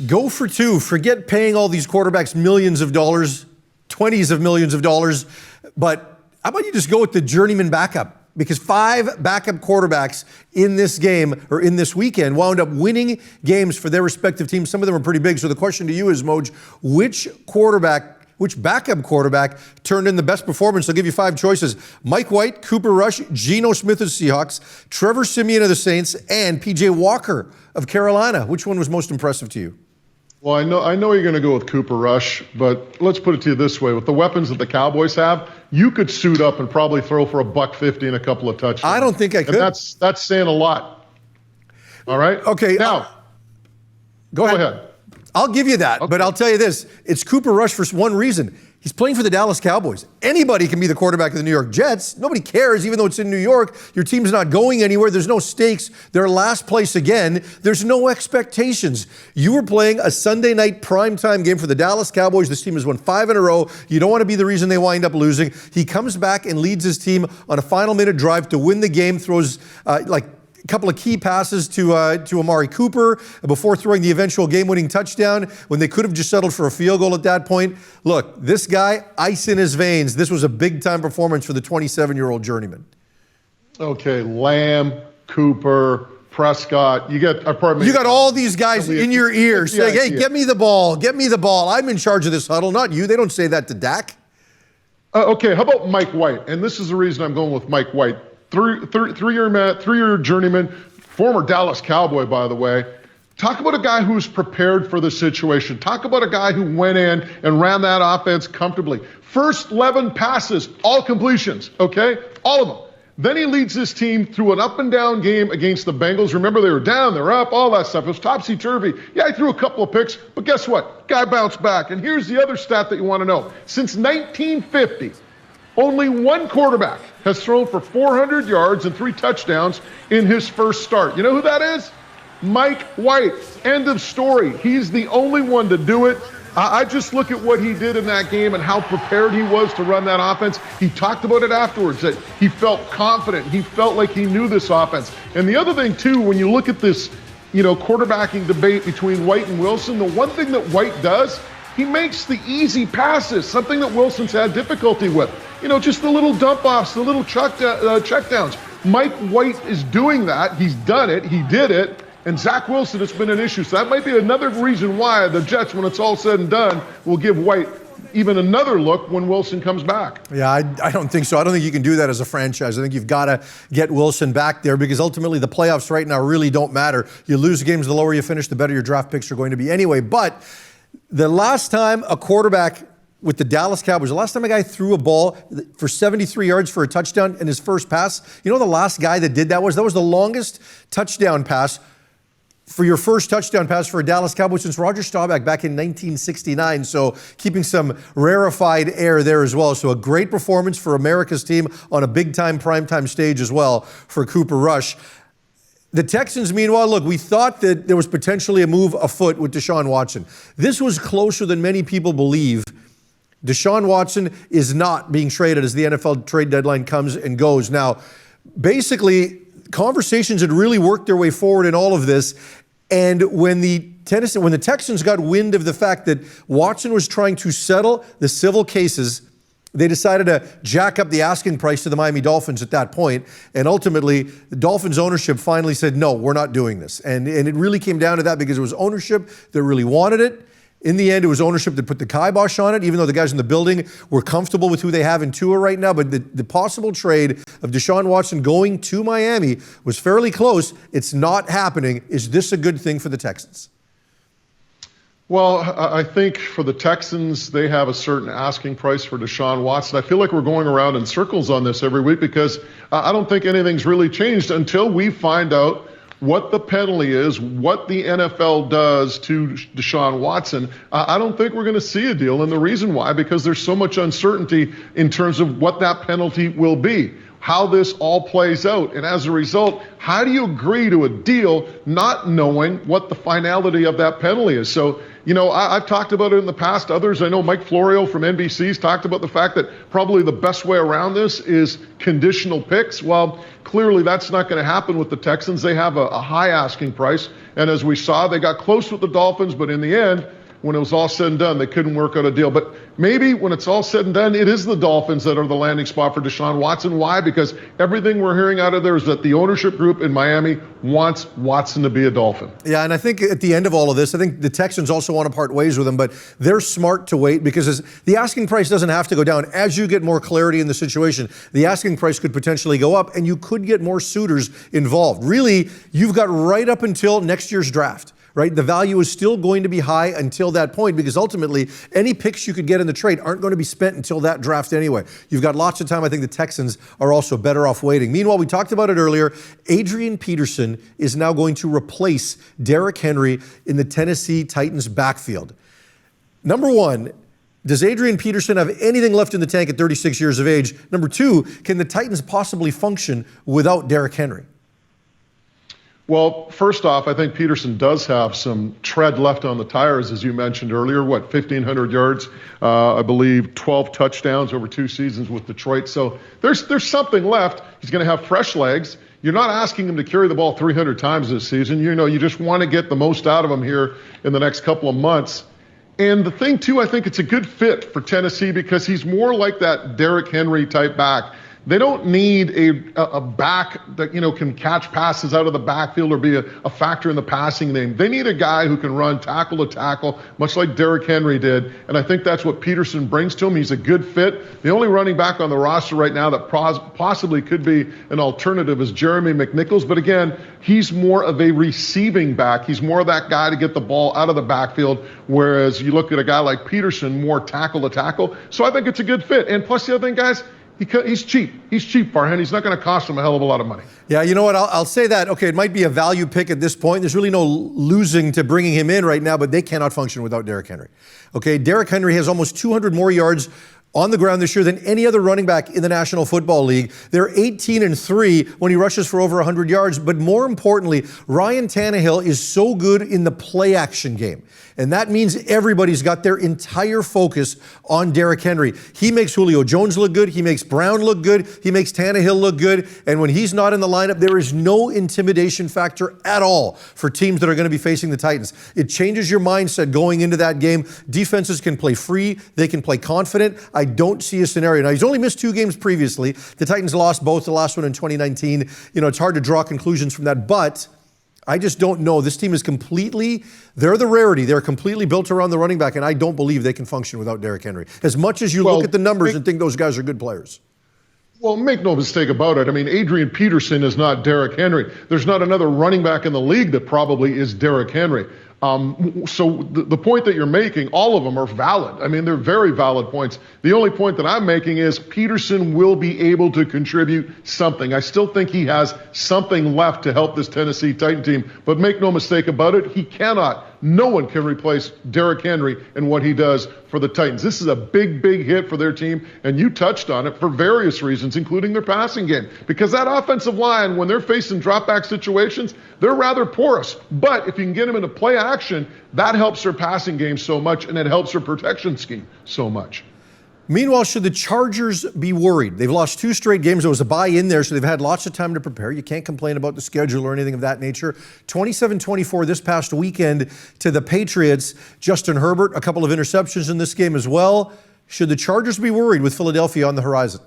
Go for two. Forget paying all these quarterbacks millions of dollars, 20s of millions of dollars. But how about you just go with the journeyman backup? Because 5 backup quarterbacks in this game or in this weekend wound up winning games for their respective teams. Some of them are pretty big. So the question to you is, Moj, which backup quarterback turned in the best performance? I'll give you 5 choices. Mike White, Cooper Rush, Geno Smith of the Seahawks, Trevor Siemian of the Saints, and P.J. Walker of Carolina. Which one was most impressive to you? Well, I know you're going to go with Cooper Rush, but let's put it to you this way. With the weapons that the Cowboys have, you could suit up and probably throw for $150 and a couple of touchdowns. I don't think I could. And that's saying a lot. All right? Okay. Now, go ahead. I'll give you that, but I'll tell you this. It's Cooper Rush for one reason. He's playing for the Dallas Cowboys. Anybody can be the quarterback of the New York Jets. Nobody cares, even though it's in New York. Your team's not going anywhere. There's no stakes. They're last place again. There's no expectations. You were playing a Sunday night primetime game for the Dallas Cowboys. This team has won 5 in a row. You don't want to be the reason they wind up losing. He comes back and leads his team on a final minute drive to win the game, throws a couple of key passes to Amari Cooper before throwing the eventual game-winning touchdown when they could have just settled for a field goal at that point. Look, this guy, ice in his veins. This was a big-time performance for the 27-year-old journeyman. Okay, Lamb, Cooper, Prescott. You got all these guys in your ear saying, hey, get me the ball. Get me the ball. I'm in charge of this huddle, not you. They don't say that to Dak. Okay, how about Mike White? And this is the reason I'm going with Mike White. Three-year journeyman, former Dallas Cowboy, by the way. Talk about a guy who's prepared for the situation. Talk about a guy who went in and ran that offense comfortably. First 11 passes, all completions, okay? All of them. Then he leads his team through an up-and-down game against the Bengals. Remember, they were down, they were up, all that stuff. It was topsy-turvy. Yeah, he threw a couple of picks, but guess what? Guy bounced back. And here's the other stat that you want to know. Since 1950, only one quarterback has thrown for 400 yards and 3 touchdowns in his first start. You know who that is? Mike White. End of story. He's the only one to do it. I just look at what he did in that game and how prepared he was to run that offense. He talked about it afterwards, that he felt confident. He felt like he knew this offense. And the other thing, too, when you look at this, quarterbacking debate between White and Wilson, the one thing that White does, he makes the easy passes, something that Wilson's had difficulty with. Just the little dump-offs, the little checkdowns. Mike White is doing that. He's done it. He did it. And Zach Wilson has been an issue. So that might be another reason why the Jets, when it's all said and done, will give White even another look when Wilson comes back. Yeah, I don't think so. I don't think you can do that as a franchise. I think you've got to get Wilson back there because ultimately the playoffs right now really don't matter. You lose games, the lower you finish, the better your draft picks are going to be anyway. But the last time a quarterback with the Dallas Cowboys, the last time a guy threw a ball for 73 yards for a touchdown in his first pass, the last guy that did that was the longest touchdown pass for your first touchdown pass for a Dallas Cowboy since Roger Staubach back in 1969. So keeping some rarefied air there as well. So a great performance for America's team on a big-time primetime stage as well for Cooper Rush. The Texans, meanwhile, look, we thought that there was potentially a move afoot with Deshaun Watson. This was closer than many people believe. Deshaun Watson is not being traded as the NFL trade deadline comes and goes. Now, basically, conversations had really worked their way forward in all of this. And when the Texans got wind of the fact that Watson was trying to settle the civil cases, they decided to jack up the asking price to the Miami Dolphins at that point. And ultimately, the Dolphins ownership finally said, no, we're not doing this. And it really came down to that because it was ownership that really wanted it. In the end, it was ownership that put the kibosh on it, even though the guys in the building were comfortable with who they have in Tua right now. But the possible trade of Deshaun Watson going to Miami was fairly close. It's not happening. Is this a good thing for the Texans? Well, I think for the Texans, they have a certain asking price for Deshaun Watson. I feel like we're going around in circles on this every week because I don't think anything's really changed until we find out what the penalty is, what the NFL does to Deshaun Watson. I don't think we're going to see a deal. And the reason why, because there's so much uncertainty in terms of what that penalty will be. how this all plays out. And as a result, how do you agree to a deal not knowing what the finality of that penalty is? So, I've talked about it in the past. Others, I know Mike Florio from NBC's talked about the fact that probably the best way around this is conditional picks. Well, clearly that's not going to happen with the Texans. They have a high asking price. And as we saw, they got close with the Dolphins, but in the end, when it was all said and done, they couldn't work out a deal. But maybe when it's all said and done, it is the Dolphins that are the landing spot for Deshaun Watson. Why? Because everything we're hearing out of there is that the ownership group in Miami wants Watson to be a Dolphin. Yeah, and I think at the end of all of this, I think the Texans also want to part ways with him, but they're smart to wait because the asking price doesn't have to go down. As you get more clarity in the situation, the asking price could potentially go up, and you could get more suitors involved. Really, you've got right up until next year's draft. Right? The value is still going to be high until that point because ultimately any picks you could get in the trade aren't going to be spent until that draft anyway. You've got lots of time. I think the Texans are also better off waiting. Meanwhile, we talked about it earlier. Adrian Peterson is now going to replace Derrick Henry in the Tennessee Titans backfield. Number one, does Adrian Peterson have anything left in the tank at 36 years of age? Number two, can the Titans possibly function without Derrick Henry? Well, first off, I think Peterson does have some tread left on the tires, as you mentioned earlier. 1,500 yards, I believe 12 touchdowns over 2 seasons with Detroit. So there's something left. He's going to have fresh legs. You're not asking him to carry the ball 300 times this season. You just want to get the most out of him here in the next couple of months. And the thing, too, I think it's a good fit for Tennessee because he's more like that Derrick Henry type back. They don't need a back that, can catch passes out of the backfield or be a factor in the passing game. They need a guy who can run tackle to tackle, much like Derrick Henry did. And I think that's what Peterson brings to him. He's a good fit. The only running back on the roster right now that possibly could be an alternative is Jeremy McNichols. But again, he's more of a receiving back. He's more of that guy to get the ball out of the backfield, whereas you look at a guy like Peterson, more tackle to tackle. So I think it's a good fit. And plus the other thing, guys, he's cheap. He's cheap, Farhan. He's not going to cost him a hell of a lot of money. Yeah, you know what? I'll say that. Okay, it might be a value pick at this point. There's really no losing to bringing him in right now, but they cannot function without Derrick Henry. Okay, Derrick Henry has almost 200 more yards on the ground this year than any other running back in the National Football League. They're 18-3 when he rushes for over 100 yards. But more importantly, Ryan Tannehill is so good in the play action game. And that means everybody's got their entire focus on Derrick Henry. He makes Julio Jones look good. He makes Brown look good. He makes Tannehill look good. And when he's not in the lineup, there is no intimidation factor at all for teams that are going to be facing the Titans. It changes your mindset going into that game. Defenses can play free. They can play confident. I don't see a scenario. Now, he's only missed 2 games previously. The Titans lost both, the last one in 2019. It's hard to draw conclusions from that, but I just don't know. This team is they're the rarity. They're completely built around the running back, and I don't believe they can function without Derrick Henry. As much as you look at the numbers and think those guys are good players. Well, make no mistake about it. I mean, Adrian Peterson is not Derrick Henry. There's not another running back in the league that probably is Derrick Henry. So the point that you're making, all of them are valid. I mean, they're very valid points. The only point that I'm making is Peterson will be able to contribute something. I still think he has something left to help this Tennessee Titan team. But make no mistake about it, he cannot. No one can replace Derrick Henry and what he does for the Titans. This is a big, big hit for their team, and you touched on it for various reasons, including their passing game. Because that offensive line, when they're facing drop-back situations, they're rather porous. But if you can get them into play action, that helps their passing game so much, and it helps their protection scheme so much. Meanwhile, should the Chargers be worried? They've lost 2 straight games. There was a bye in there, so they've had lots of time to prepare. You can't complain about the schedule or anything of that nature. 27-24 this past weekend to the Patriots. Justin Herbert, a couple of interceptions in this game as well. Should the Chargers be worried with Philadelphia on the horizon?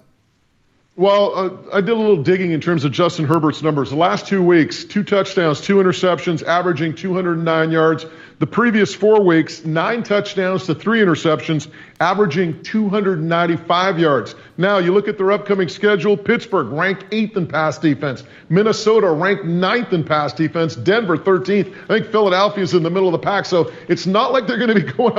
Well, I did a little digging in terms of Justin Herbert's numbers. The last 2 weeks, 2 touchdowns, 2 interceptions, averaging 209 yards. The previous 4 weeks, 9 touchdowns to 3 interceptions, averaging 295 yards. Now, you look at their upcoming schedule, Pittsburgh ranked 8th in pass defense. Minnesota ranked 9th in pass defense. Denver 13th. I think Philadelphia's in the middle of the pack. So it's not like they're going to be going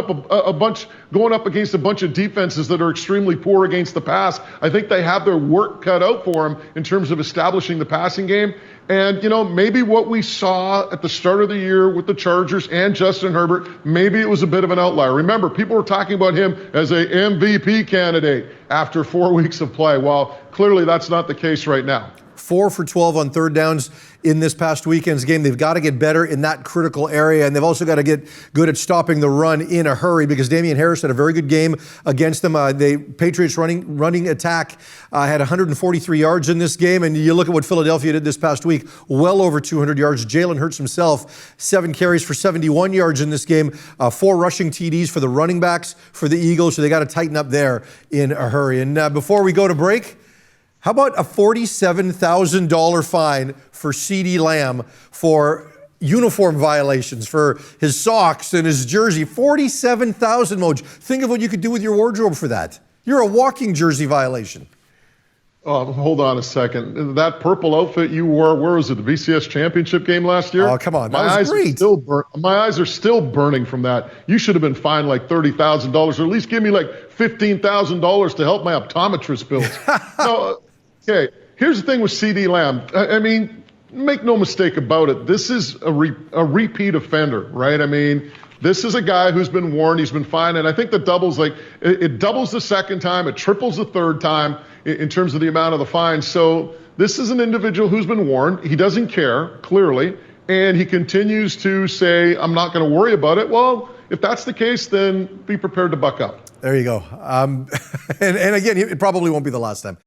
up against a bunch of defenses that are extremely poor against the pass. I think they have their work cut out for them in terms of establishing the passing game. And, maybe what we saw at the start of the year with the Chargers and Justin Herbert, maybe it was a bit of an outlier. Remember, people were talking about him as a MVP candidate after 4 weeks of play. Well, clearly that's not the case right now. 4 for 12 on third downs in this past weekend's game. They've got to get better in that critical area, and they've also got to get good at stopping the run in a hurry, because Damian Harris had a very good game against them. The Patriots running attack had 143 yards in this game, and you look at what Philadelphia did this past week, well over 200 yards. Jalen Hurts himself, 7 carries for 71 yards in this game, 4 rushing TDs for the running backs for the Eagles, so they got to tighten up there in a hurry. And before we go to break, how about a $47,000 fine for CeeDee Lamb for uniform violations, for his socks and his jersey? $47,000, Moj. Think of what you could do with your wardrobe for that. You're a walking jersey violation. Oh, hold on a second. That purple outfit you wore, where was it, the BCS championship game last year? Oh, come on. That was great. My eyes are still burning from that. You should have been fined like $30,000, or at least give me like $15,000 to help my optometrist bills. No, okay, here's the thing with CeeDee Lamb. I mean, make no mistake about it. This is a repeat offender, right? I mean, this is a guy who's been warned, he's been fined, and I think the doubles, it doubles the second time, it triples the third time in terms of the amount of the fine. So this is an individual who's been warned. He doesn't care, clearly, and he continues to say, I'm not going to worry about it. Well, if that's the case, then be prepared to buck up. There you go. And again, it probably won't be the last time.